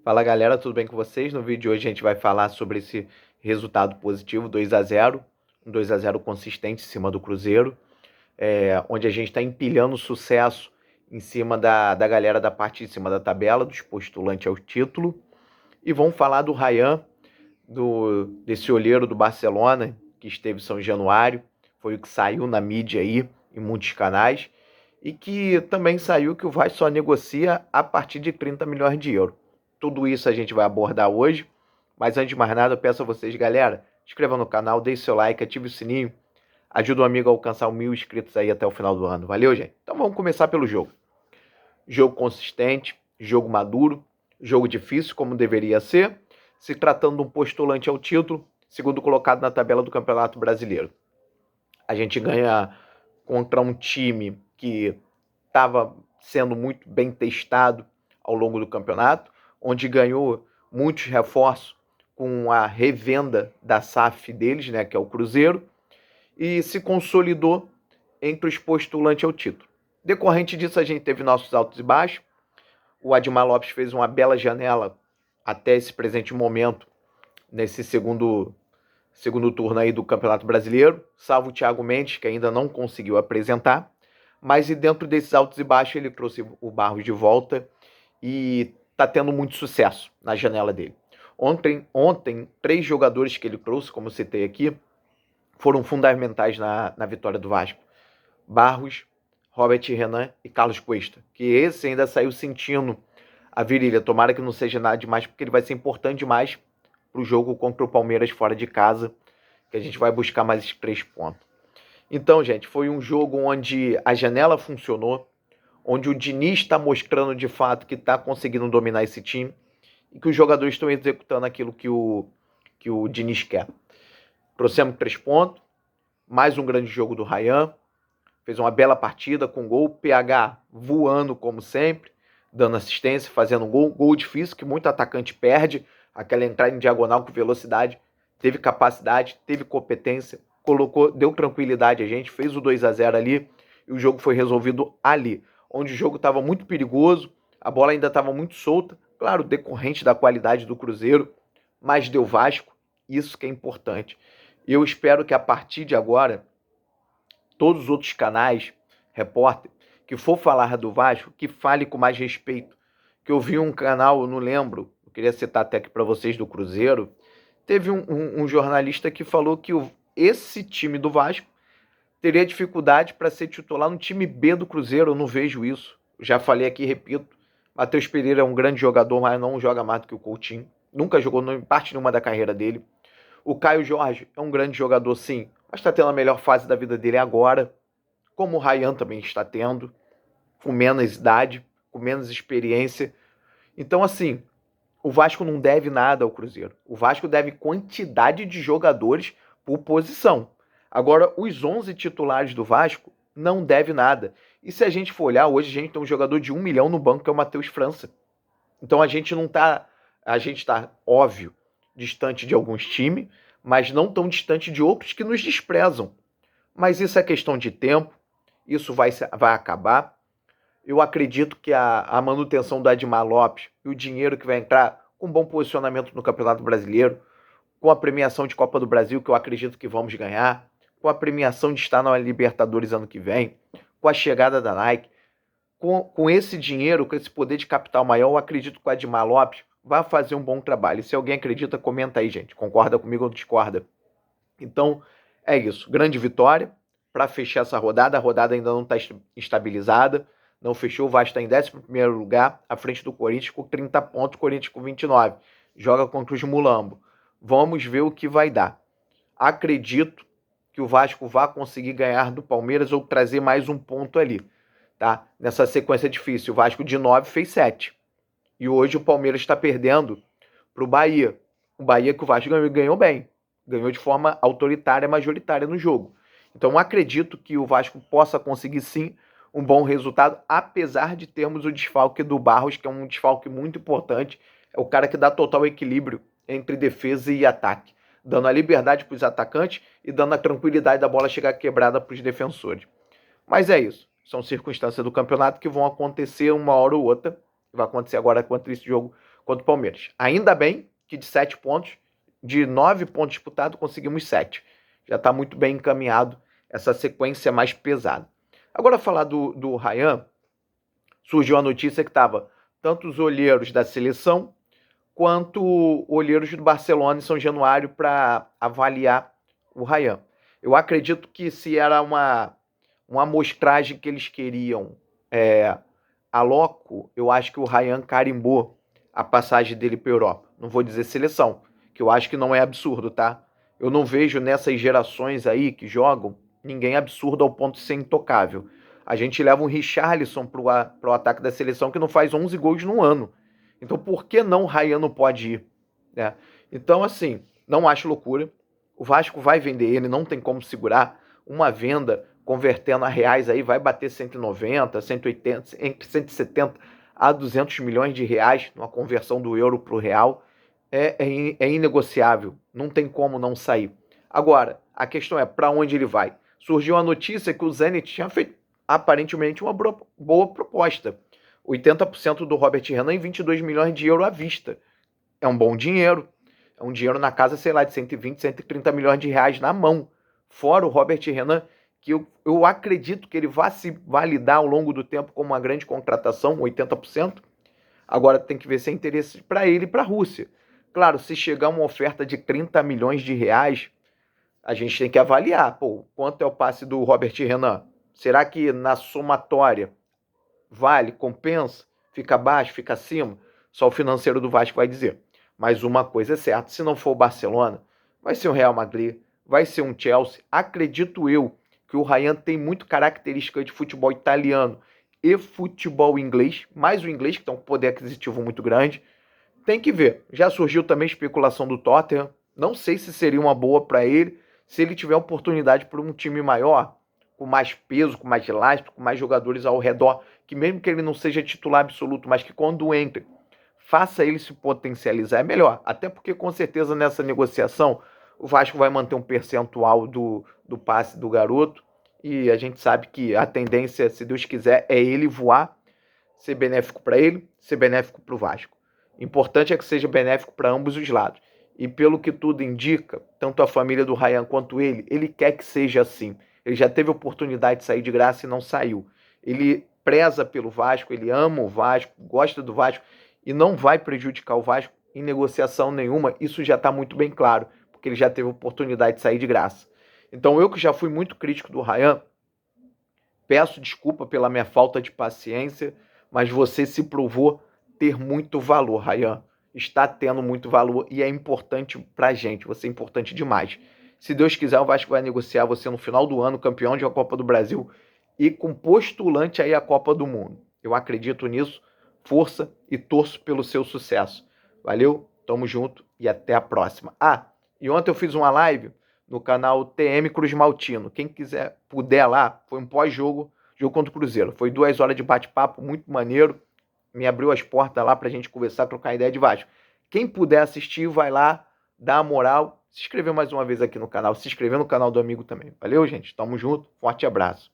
Fala galera, tudo bem com vocês? No vídeo de hoje a gente vai falar sobre esse resultado positivo, 2-0, um 2-0 consistente em cima do Cruzeiro, onde a gente está empilhando sucesso em cima da galera da parte de cima da tabela, dos postulantes ao título. E vamos falar do Ryan, desse olheiro do Barcelona, que esteve em São Januário, foi o que saiu na mídia aí, em muitos canais, e que também saiu que o Vasco só negocia a partir de 30 milhões de euros. Tudo isso a gente vai abordar hoje, mas antes de mais nada eu peço a vocês, galera, inscreva no canal, deixe seu like, ative o sininho, ajuda o amigo a alcançar 1.000 inscritos aí até o final do ano. Valeu, gente? Então vamos começar pelo jogo. Jogo consistente, jogo maduro, jogo difícil, como deveria ser, se tratando de um postulante ao título, segundo colocado na tabela do Campeonato Brasileiro. A gente ganha contra um time que estava sendo muito bem testado ao longo do campeonato, onde ganhou muitos reforços com a revenda da SAF deles, né, que é o Cruzeiro, e se consolidou entre os postulantes ao título. Decorrente disso, a gente teve nossos altos e baixos. O Admar Lopes fez uma bela janela até esse presente momento, nesse segundo turno aí do Campeonato Brasileiro, salvo o Thiago Mendes, que ainda não conseguiu apresentar. Mas e dentro desses altos e baixos, ele trouxe o Barros de volta e está tendo muito sucesso na janela dele. Ontem, 3 jogadores que ele trouxe, como eu citei aqui, foram fundamentais na vitória do Vasco. Barros, Robert Renan e Carlos Cuesta, que esse ainda saiu sentindo a virilha. Tomara que não seja nada demais, porque ele vai ser importante demais para o jogo contra o Palmeiras fora de casa, que a gente vai buscar mais 3 pontos. Então, gente, foi um jogo onde a janela funcionou, onde o Diniz está mostrando de fato que está conseguindo dominar esse time e que os jogadores estão executando aquilo que o Diniz quer. Trouxemos 3 pontos, mais um grande jogo do Ryan, fez uma bela partida com gol, PH voando como sempre, dando assistência, fazendo gol difícil, que muito atacante perde, aquela entrada em diagonal com velocidade, teve capacidade, teve competência, deu tranquilidade a gente, fez o 2-0 ali, e o jogo foi resolvido ali, onde o jogo estava muito perigoso, a bola ainda estava muito solta, claro, decorrente da qualidade do Cruzeiro, mas deu Vasco, isso que é importante. E eu espero que a partir de agora, todos os outros canais, repórter, que for falar do Vasco, que fale com mais respeito. Que eu vi um canal, eu não lembro, eu queria citar até aqui para vocês do Cruzeiro, teve um jornalista que falou que esse time do Vasco teria dificuldade para ser titular no time B do Cruzeiro, eu não vejo isso. Já falei aqui, repito, Matheus Pereira é um grande jogador, mas não joga mais do que o Coutinho. Nunca jogou em parte nenhuma da carreira dele. O Caio Jorge é um grande jogador, sim, mas está tendo a melhor fase da vida dele agora, como o Ryan também está tendo, com menos idade, com menos experiência. Então, assim, o Vasco não deve nada ao Cruzeiro. O Vasco deve quantidade de jogadores por posição. Agora, os 11 titulares do Vasco não deve nada. E se a gente for olhar, hoje a gente tem um jogador de 1 milhão no banco, que é o Matheus França. Então a gente não tá, a gente está, óbvio, distante de alguns times, mas não tão distante de outros que nos desprezam. Mas isso é questão de tempo, isso vai acabar. Eu acredito que a manutenção do Admar Lopes e o dinheiro que vai entrar com bom posicionamento no Campeonato Brasileiro, com a premiação de Copa do Brasil, que eu acredito que vamos ganhar, com a premiação de estar na Libertadores ano que vem, com a chegada da Nike, com esse dinheiro, com esse poder de capital maior, eu acredito que o Admar Lopes vai fazer um bom trabalho. E se alguém acredita, comenta aí, gente. Concorda comigo ou discorda? Então, é isso. Grande vitória para fechar essa rodada. A rodada ainda não está estabilizada. Não fechou. O Vasco está em 11º lugar, à frente do Corinthians com 30 pontos, Corinthians com 29. Joga contra os Mulambo. Vamos ver o que vai dar. Acredito que o Vasco vai conseguir ganhar do Palmeiras ou trazer mais um ponto ali. Tá? Nessa sequência difícil, o Vasco de 9 fez 7. E hoje o Palmeiras está perdendo para o Bahia. O Bahia que o Vasco ganhou bem. Ganhou de forma autoritária, majoritária no jogo. Então acredito que o Vasco possa conseguir sim um bom resultado, apesar de termos o desfalque do Barros, que é um desfalque muito importante. É o cara que dá total equilíbrio entre defesa e ataque, dando a liberdade para os atacantes e dando a tranquilidade da bola chegar quebrada para os defensores. Mas é isso. São circunstâncias do campeonato que vão acontecer uma hora ou outra. Vai acontecer agora contra esse jogo contra o Palmeiras. Ainda bem que de 7 pontos, de 9 pontos disputados, conseguimos 7. Já está muito bem encaminhado essa sequência mais pesada. Agora, falar do Ryan, surgiu a notícia que estava tanto os olheiros da seleção quanto olheiros do Barcelona em São Januário para avaliar o Ryan. Eu acredito que se era uma amostragem que eles queriam a loco, eu acho que o Ryan carimbou a passagem dele para a Europa. Não vou dizer seleção, que eu acho que não é absurdo, tá? Eu não vejo nessas gerações aí que jogam ninguém absurdo ao ponto de ser intocável. A gente leva um Richarlison pro ataque da seleção que não faz 11 gols no ano. Então por que não o Ryan não pode ir? Né? Então, assim, não acho loucura. O Vasco vai vender ele, não tem como segurar. Uma venda convertendo a reais aí vai bater 190, 180, entre 170 a 200 milhões de reais numa conversão do euro para o real. É inegociável, não tem como não sair. Agora, a questão é para onde ele vai. Surgiu a notícia que o Zenit tinha feito aparentemente uma boa proposta. 80% do Robert Renan em 22 milhões de euros à vista. É um bom dinheiro. É um dinheiro na casa, sei lá, de 120, 130 milhões de reais na mão. Fora o Robert Renan, que eu acredito que ele vai se validar ao longo do tempo como uma grande contratação, 80%. Agora tem que ver se é interesse para ele e para a Rússia. Claro, se chegar uma oferta de 30 milhões de reais, a gente tem que avaliar. Pô, quanto é o passe do Robert Renan? Será que na somatória vale, compensa, fica abaixo, fica acima? Só o financeiro do Vasco vai dizer. Mas uma coisa é certa, se não for o Barcelona, vai ser o Real Madrid, vai ser um Chelsea. Acredito eu que o Ryan tem muito característica de futebol italiano e futebol inglês, mais o inglês, que tem um poder aquisitivo muito grande. Tem que ver. Já surgiu também especulação do Tottenham. Não sei se seria uma boa para ele, se ele tiver oportunidade por um time maior, com mais peso, com mais lastro, com mais jogadores ao redor, que mesmo que ele não seja titular absoluto, mas que quando entre, faça ele se potencializar, é melhor. Até porque, com certeza, nessa negociação, o Vasco vai manter um percentual do passe do garoto, e a gente sabe que a tendência, se Deus quiser, é ele voar, ser benéfico para ele, ser benéfico para o Vasco. Importante é que seja benéfico para ambos os lados. E pelo que tudo indica, tanto a família do Ryan quanto ele quer que seja assim. Ele já teve oportunidade de sair de graça e não saiu. Ele preza pelo Vasco, ele ama o Vasco, gosta do Vasco e não vai prejudicar o Vasco em negociação nenhuma. Isso já está muito bem claro, porque ele já teve oportunidade de sair de graça. Então eu que já fui muito crítico do Ryan, peço desculpa pela minha falta de paciência, mas você se provou ter muito valor, Ryan. Está tendo muito valor e é importante pra gente. Você é importante demais. Se Deus quiser, o Vasco vai negociar você no final do ano, campeão de uma Copa do Brasil e com postulante aí à Copa do Mundo. Eu acredito nisso. Força e torço pelo seu sucesso. Valeu, tamo junto e até a próxima. E ontem eu fiz uma live no canal TM Cruz Maltino. Quem quiser, puder lá, foi um pós-jogo, jogo contra o Cruzeiro. Foi 2 horas de bate-papo, muito maneiro. Me abriu as portas lá pra gente conversar, trocar ideia de Vasco. Quem puder assistir, vai lá, dá a moral, se inscrever mais uma vez aqui no canal, se inscrever no canal do amigo também. Valeu, gente? Tamo junto, forte abraço.